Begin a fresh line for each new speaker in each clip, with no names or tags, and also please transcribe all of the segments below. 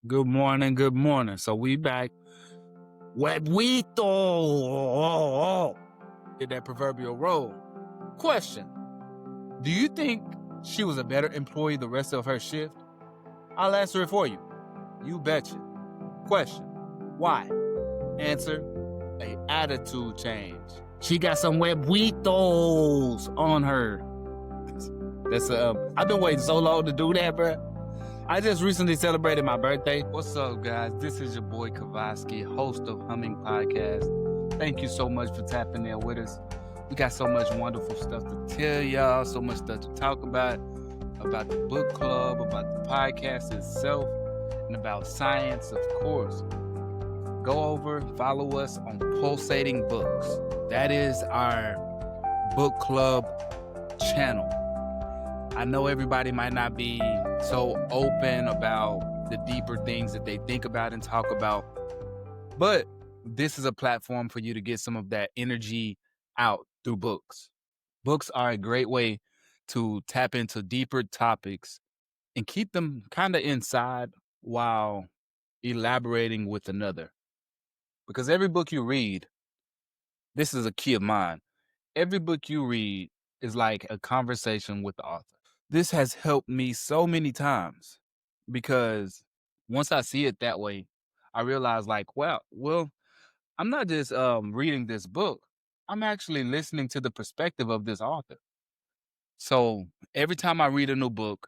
Good morning, good morning. So we back. Huevito. Did that proverbial roll. Question. Do you think she was a better employee the rest of her shift? I'll answer it for you. You betcha. Question. Why? Answer. A attitude change. She got some huevitos on her. That's I've been waiting so long to do that, bro. I just recently celebrated my birthday. What's up, guys? This is your boy Kavaski, host of Humming Podcast. Thank you so much for tapping in with us. We got so much wonderful stuff to tell y'all, so much stuff to talk about the book club, about the podcast itself, and about science, of course. Go over, follow us on Pulsating Books. That is our book club channel. I know everybody might not be so open about the deeper things that they think about and talk about, but this is a platform for you to get some of that energy out through books. Books are a great way to tap into deeper topics and keep them kind of inside while elaborating with another. Because every book you read, this is a key of mine, every book you read is like a conversation with the author. This has helped me so many times because once I see it that way, I realize like, well, I'm not just reading this book. I'm actually listening to the perspective of this author. So every time I read a new book,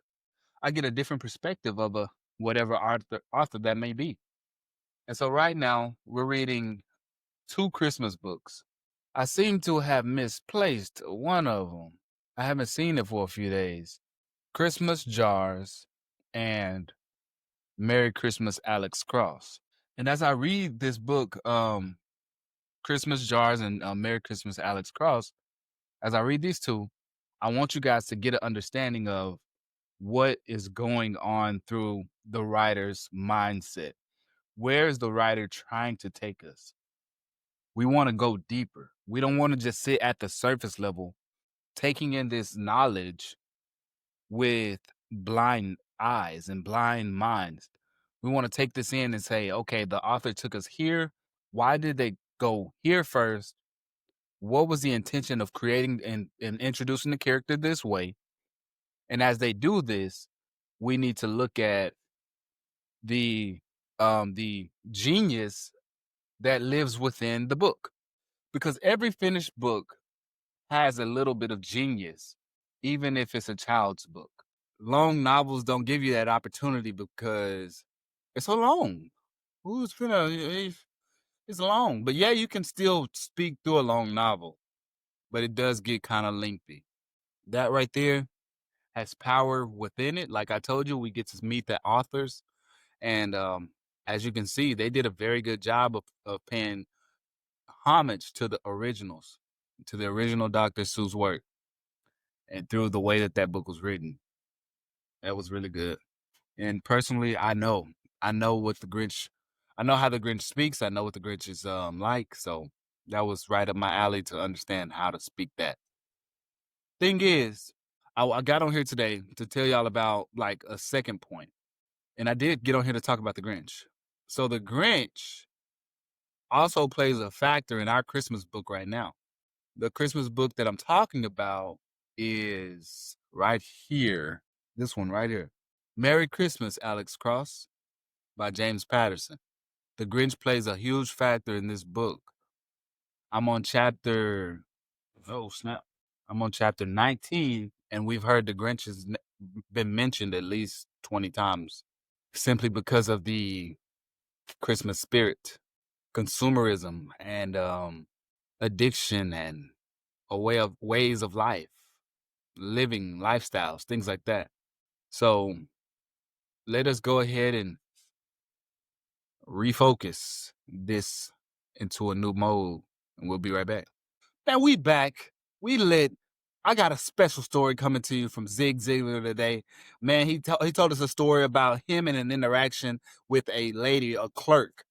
I get a different perspective of whatever author that may be. And so right now we're reading two Christmas books. I seem to have misplaced one of them. I haven't seen it for a few days. Christmas Jars and Merry Christmas, Alex Cross. And as I read this book, Christmas Jars and Merry Christmas, Alex Cross, as I read these two, I want you guys to get an understanding of what is going on through the writer's mindset. Where is the writer trying to take us? We want to go deeper. We don't want to just sit at the surface level, taking in this knowledge with blind eyes and blind minds. We want to take this in and say, okay, the author took us here. Why did they go here first? What was the intention of creating and introducing the character this way? And as they do this, we need to look at the genius that lives within the book. Because every finished book has a little bit of genius, even if it's a child's book. Long novels don't give you that opportunity because it's so long. Who's finna? It's long, but yeah, you can still speak through a long novel, but it does get kind of lengthy. That right there has power within it. Like I told you, we get to meet the authors, and as you can see, they did a very good job of paying homage to the originals, to the original Dr. Seuss work, and through the way that that book was written. That was really good. And personally, I know what the Grinch, I know how the Grinch speaks. I know what the Grinch is like. So that was right up my alley to understand how to speak that. Thing is, I got on here today to tell y'all about like a second point. And I did get on here to talk about the Grinch. So the Grinch also plays a factor in our Christmas book right now. The Christmas book that I'm talking about is right here. This one right here. Merry Christmas, Alex Cross by James Patterson. The Grinch plays a huge factor in this book. I'm on chapter, oh snap. I'm on chapter 19, and we've heard the Grinch has been mentioned at least 20 times simply because of the Christmas spirit, consumerism, and addiction, and ways of life, living lifestyles, things like that. So let us go ahead and refocus this into a new mode, and we'll be right back. Now we back. We lit. I got a special story coming to you from Zig Ziglar today. Man, he told us a story about him and an interaction with a lady, a clerk,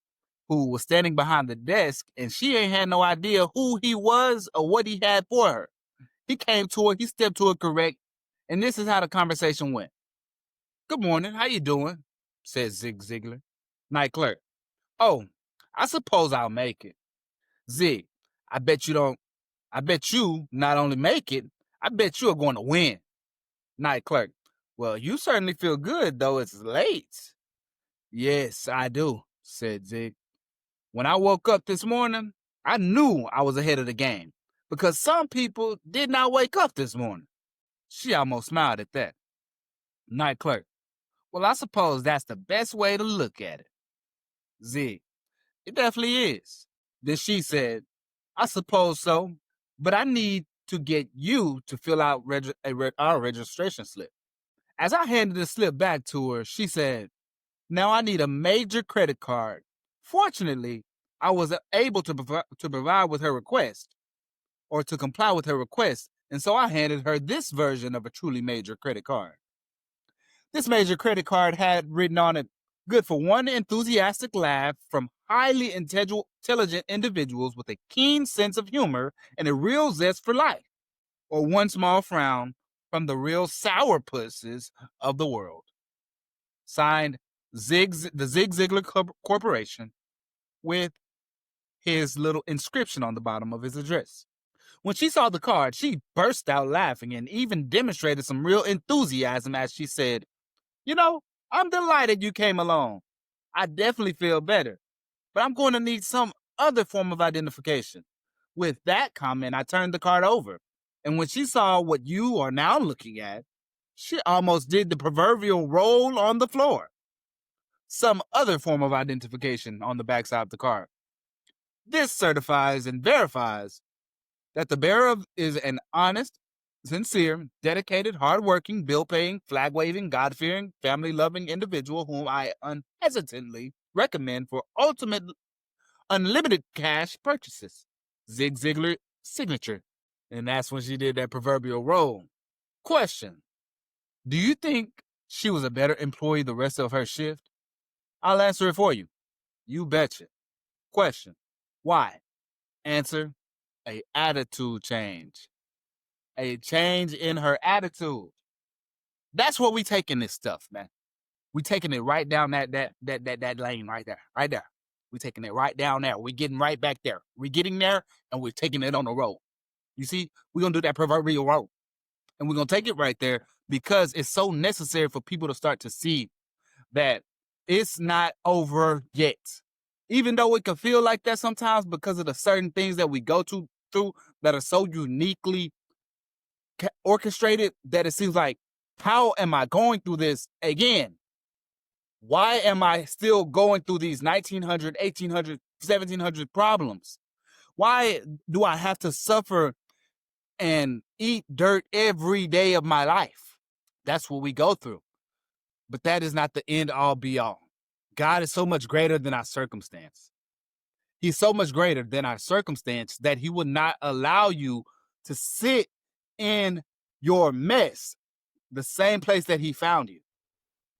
who was standing behind the desk, and she ain't had no idea who he was or what he had for her. He came to her, he stepped to her correct, and this is how the conversation went. "Good morning, how you doing?" said Zig Ziglar. Night clerk. Oh, I suppose I'll make it. Zig, I bet you don't. I bet you not only make it, I bet you are going to win. Night clerk. Well, you certainly feel good, though it's late. Yes, I do, said Zig. When I woke up this morning, I knew I was ahead of the game because some people did not wake up this morning. She almost smiled at that. Night clerk. Well, I suppose that's the best way to look at it. Zig. It definitely is. Then she said, I suppose so, but I need to get you to fill out our registration slip. As I handed the slip back to her, she said, now I need a major credit card. Fortunately, I was able to provide with her request or to comply with her request, and so I handed her this version of a truly major credit card. This major credit card had written on it, good for one enthusiastic laugh from highly intelligent individuals with a keen sense of humor and a real zest for life, or one small frown from the real sourpusses of the world. Signed, the Zig Ziglar Corporation, with his little inscription on the bottom of his address. When she saw the card, she burst out laughing and even demonstrated some real enthusiasm as she said, you know, I'm delighted you came along. I definitely feel better, but I'm going to need some other form of identification. With that comment, I turned the card over, and when she saw what you are now looking at, she almost did the proverbial roll on the floor. Some other form of identification on the backside of the card. This certifies and verifies that the bearer is an honest, sincere, dedicated, hardworking, bill-paying, flag-waving, God-fearing, family-loving individual whom I unhesitantly recommend for ultimate unlimited cash purchases. Zig Ziglar signature. And that's when she did that proverbial roll. Question. Do you think she was a better employee the rest of her shift? I'll answer it for you. You betcha. Question. Why? Answer. A attitude change. A change in her attitude. That's what we taking this stuff, man. We taking it right down that lane right there, right there. We taking it right down there. We getting right back there. We getting there, and we're taking it on the road. You see, we're gonna do that proverbial road, and we're gonna take it right there because it's so necessary for people to start to see that it's not over yet. Even though it can feel like that sometimes because of the certain things that we go through that are so uniquely orchestrated that it seems like, how am I going through this again? Why am I still going through these 1900, 1800, 1700 problems? Why do I have to suffer and eat dirt every day of my life? That's what we go through. But that is not the end all be all. God is so much greater than our circumstance. He's so much greater than our circumstance that he would not allow you to sit in your mess, the same place that he found you.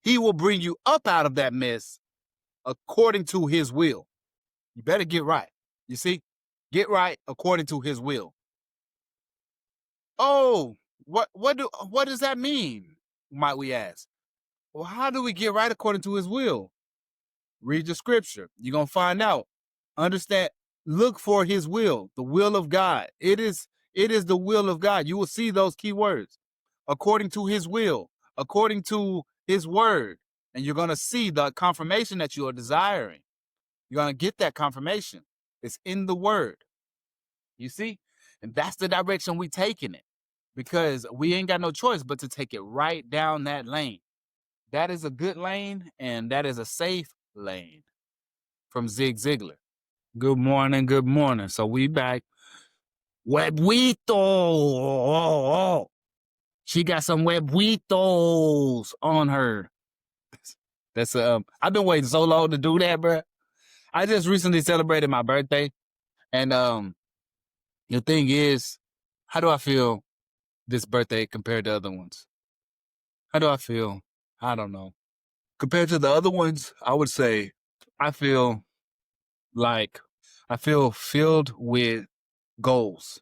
He will bring you up out of that mess according to his will. You better get right. You see? Get right according to his will. Oh, what does that mean? Might we ask? Well, how do we get right according to his will? Read the scripture. You're going to find out. Understand, look for his will, the will of God. It is the will of God. You will see those key words. According to his will, according to his word. And you're going to see the confirmation that you are desiring. You're going to get that confirmation. It's in the word. You see? And that's the direction we taking it. Because we ain't got no choice but to take it right down that lane. That is a good lane, and that is a safe lane. From Zig Ziglar. Good morning, good morning. So we back. Huevito. She got some huevitos on her. That's I've been waiting so long to do that, bro. I just recently celebrated my birthday, and the thing is, how do I feel this birthday compared to other ones? How do I feel? I don't know. Compared to the other ones, I would say I feel filled with goals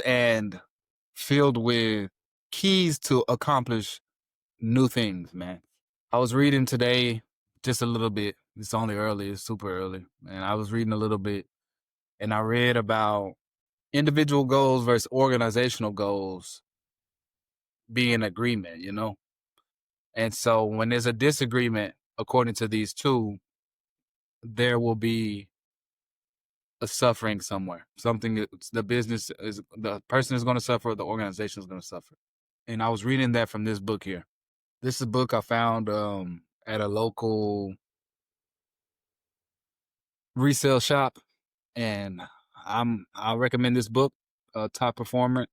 and filled with keys to accomplish new things, man. I was reading today just a little bit. It's only early. It's super early. And I was reading a little bit, and I read about individual goals versus organizational goals being agreement, you know? And so when there's a disagreement, according to these two, there will be a suffering somewhere. Something that the person is going to suffer, the organization is going to suffer. And I was reading that from this book here. This is a book I found at a local resale shop, and I recommend this book, Top Performance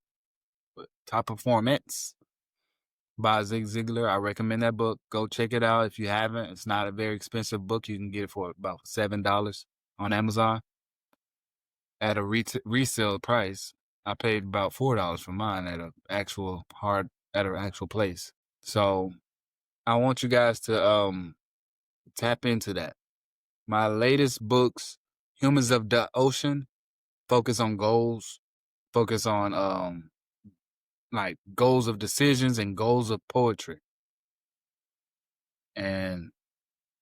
by Zig Ziglar. I recommend that book. Go check it out if you haven't. It's not a very expensive book. You can get it for about $7 on Amazon at a resale price. I paid about $4 for mine at an actual place. So I want you guys to tap into that. My latest books, Humans of the Ocean, focus on goals, focus on like goals of decisions and goals of poetry. And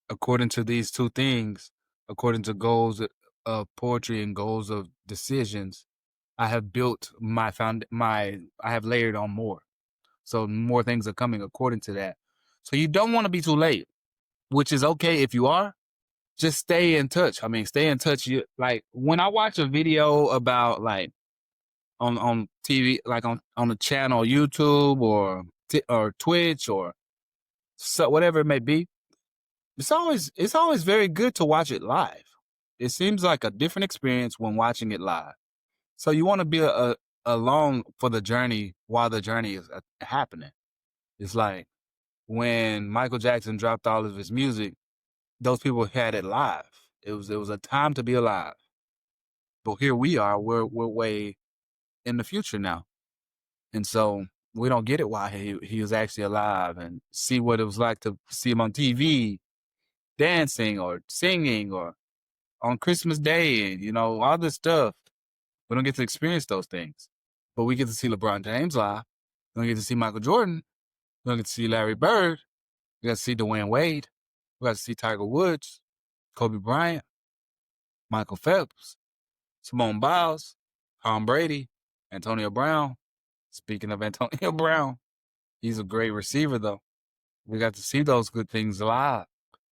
according to these two things, according to goals of poetry and goals of decisions, I have built I have layered on more. So more things are coming according to that. So you don't want to be too late, which is okay if you are. Just stay in touch. I mean, stay in touch. Like when I watch a video about like on TV, like on the channel YouTube or Twitch or so whatever it may be, it's always very good to watch it live. It seems like a different experience when watching it live. So you want to be along for the journey while the journey is happening. It's like when Michael Jackson dropped all of his music, those people had it live. It was a time to be alive. But here we are. We're way in the future now, and so we don't get it while he was actually alive and see what it was like to see him on TV dancing or singing or on Christmas Day and, you know, all this stuff. We don't get to experience those things. But we get to see LeBron James live. We don't get to see Michael Jordan. We don't get to see Larry Bird. We got to see Dwayne Wade. We got to see Tiger Woods, Kobe Bryant, Michael Phelps, Simone Biles, Tom Brady, Antonio Brown. Speaking of Antonio Brown, he's a great receiver, though. We got to see those good things live.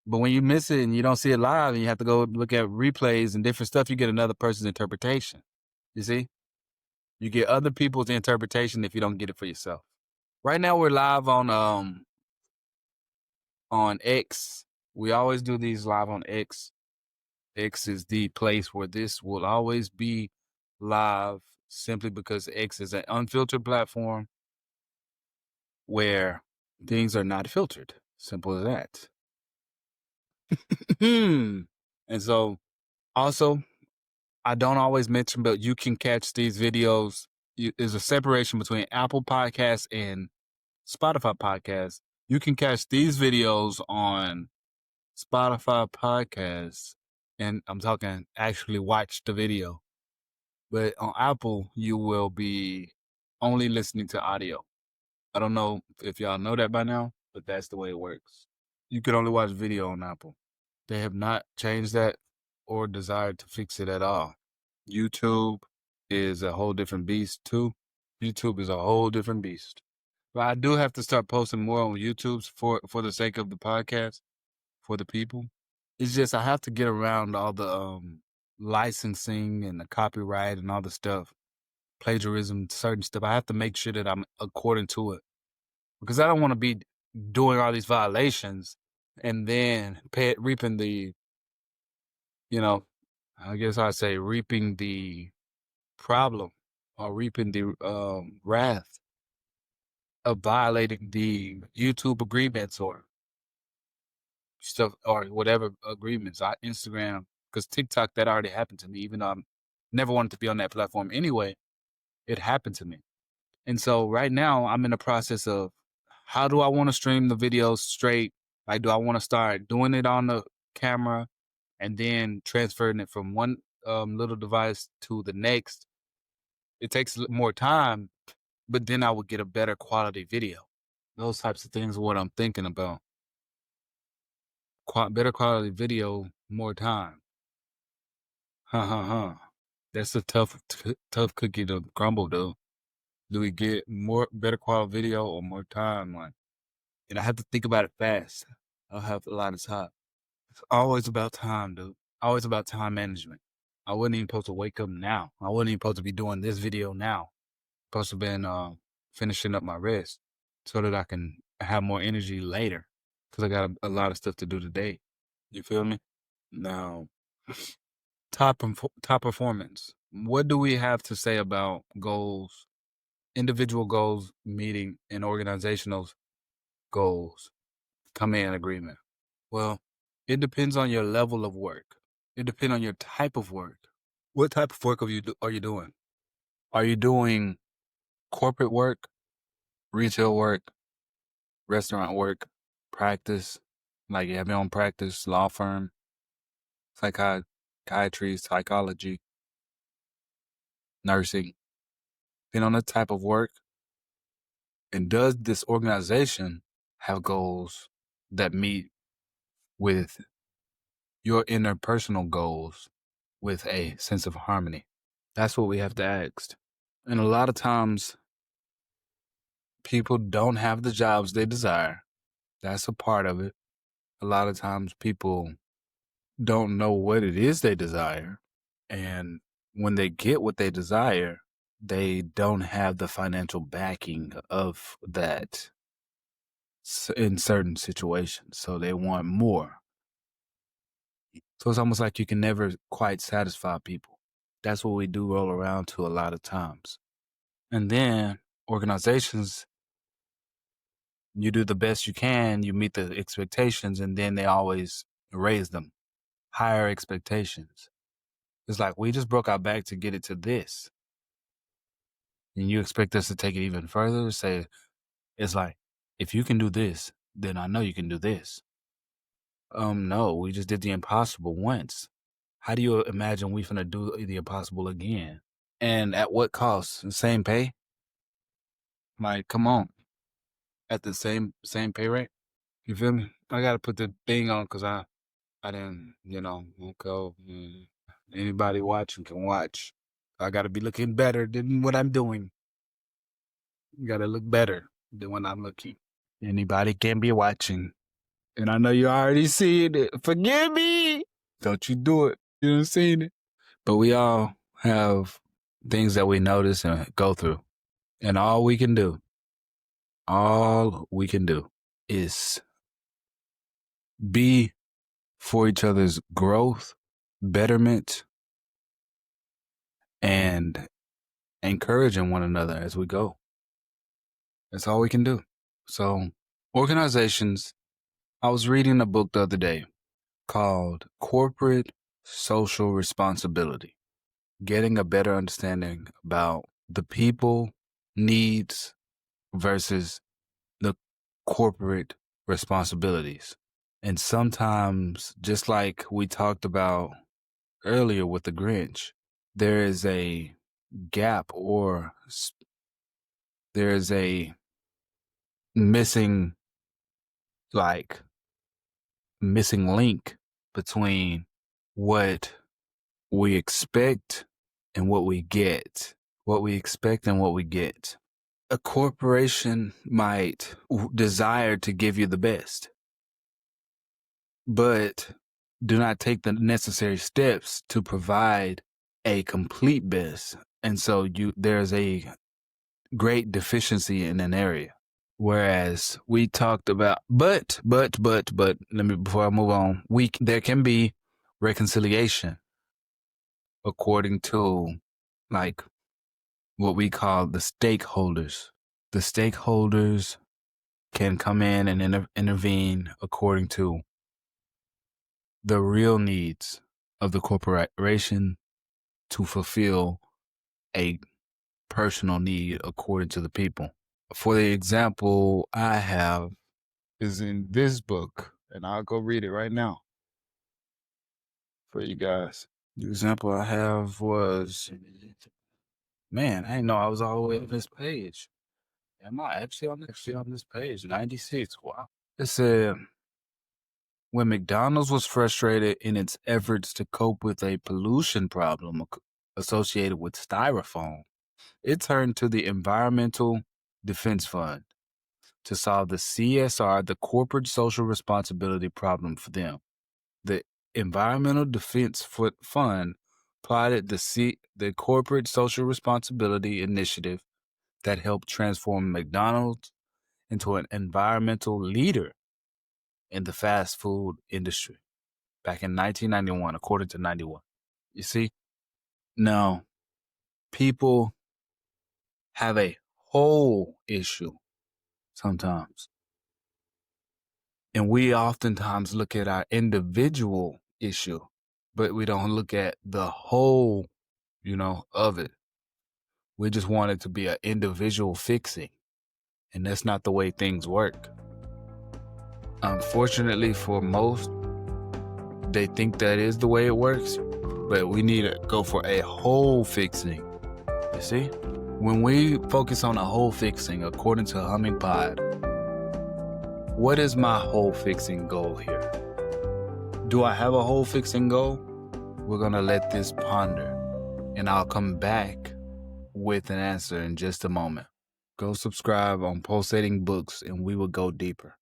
But when you miss it and you don't see it live and you have to go look at replays and different stuff, you get another person's interpretation. You see? You get other people's interpretation if you don't get it for yourself. Right now we're live on X. We always do these live on X. X is the place where this will always be live simply because X is an unfiltered platform where things are not filtered. Simple as that. And so also, I don't always mention, but you can catch these videos. There's a separation between Apple Podcasts and Spotify Podcasts. You can catch these videos on Spotify Podcasts, and I'm talking actually watch the video. But on Apple, you will be only listening to audio. I don't know if y'all know that by now, but that's the way it works. You can only watch video on Apple. They have not changed that or desired to fix it at all. YouTube is a whole different beast too. YouTube is a whole different beast. But I do have to start posting more on YouTube for the sake of the podcast, for the people. It's just I have to get around all the licensing and the copyright and all the stuff, plagiarism, certain stuff. I have to make sure that I'm according to it because I don't want to be doing all these violations and then reaping the, you know, I guess I'd say reaping the problem or reaping the wrath of violating the YouTube agreements or stuff or whatever agreements. Instagram, because TikTok, that already happened to me, even though I never wanted to be on that platform anyway. It happened to me. And so right now I'm in the process of how do I want to stream the videos straight? Like, do I want to start doing it on the camera and then transferring it from one little device to the next? It takes more time, but then I would get a better quality video. Those types of things are what I'm thinking about. better quality video, more time. That's a tough cookie to crumble, though. Do we get better quality video or more time? Like, and I have to think about it fast. I'll have a lot of time. It's always about time, dude. Always about time management. I wasn't even supposed to wake up now. I wasn't even supposed to be doing this video now. Supposed to been finishing up my rest so that I can have more energy later because I got a lot of stuff to do today. You feel me? Now, top performance. What do we have to say about goals, individual goals meeting, and organizational goals coming in agreement? Well, it depends on your level of work. It depends on your type of work. What type of work are you doing? Are you doing corporate work, retail work, restaurant work, practice, like you have your own practice, law firm, psychiatry, psychology, nursing? Depending on the type of work, and does this organization have goals that meet with your interpersonal goals with a sense of harmony? That's what we have to ask. And a lot of times, people don't have the jobs they desire. That's a part of it. A lot of times, people don't know what it is they desire. And when they get what they desire, they don't have the financial backing of that in certain situations. So they want more. So it's almost like you can never quite satisfy people. That's what we do roll around to a lot of times. And then organizations, you do the best you can, you meet the expectations, and then they always raise them. Higher expectations. It's like, we just broke our back to get it to this. And you expect us to take it even further? Say, it's like, if you can do this, then I know you can do this. No, we just did the impossible once. How do you imagine we finna do the impossible again? And at what cost? The same pay? Like, come on. At the same pay rate? You feel me? I gotta put the thing on because I didn't, go. Anybody watching can watch. I gotta be looking better than what I'm doing. Gotta look better than when I'm looking. Anybody can be watching. And I know you already seen it. Forgive me. Don't you do it. You done seen it. But we all have things that we notice and go through. And all we can do is be for each other's growth, betterment, and encouraging one another as we go. That's all we can do. So, organizations, I was reading a book the other day called Corporate Social Responsibility, getting a better understanding about the people needs versus the corporate responsibilities. And sometimes, just like we talked about earlier with the Grinch, there is a gap or there is a missing link between what we expect and what we get. What we expect and what we get. A corporation might desire to give you the best, but do not take the necessary steps to provide a complete best. And so there's a great deficiency in an area. Whereas we talked about, but, let me, before I move on, there can be reconciliation according to like what we call the stakeholders. The stakeholders can come in and intervene according to the real needs of the corporation to fulfill a personal need according to the people. For the example I have is in this book, and I'll go read it right now for you guys. The example I have was, man, I didn't know I was all the way on this page. Am I actually on this page? 96. Wow. It said, When McDonald's was frustrated in its efforts to cope with a pollution problem associated with styrofoam, it turned to the Environmental Defense Fund to solve the CSR, the corporate social responsibility problem for them. The Environmental Defense Fund plotted the corporate social responsibility initiative that helped transform McDonald's into an environmental leader in the fast food industry back in 1991, according to 91. You see, now people have a whole issue sometimes. And we oftentimes look at our individual issue, but we don't look at the whole, of it. We just want it to be an individual fixing. And that's not the way things work. Unfortunately, for most, they think that is the way it works, but we need to go for a whole fixing. You see? When we focus on a whole fixing, according to Humming Pod, what is my whole fixing goal here? Do I have a whole fixing goal? We're going to let this ponder, and I'll come back with an answer in just a moment. Go subscribe on Pulsating Books, and we will go deeper.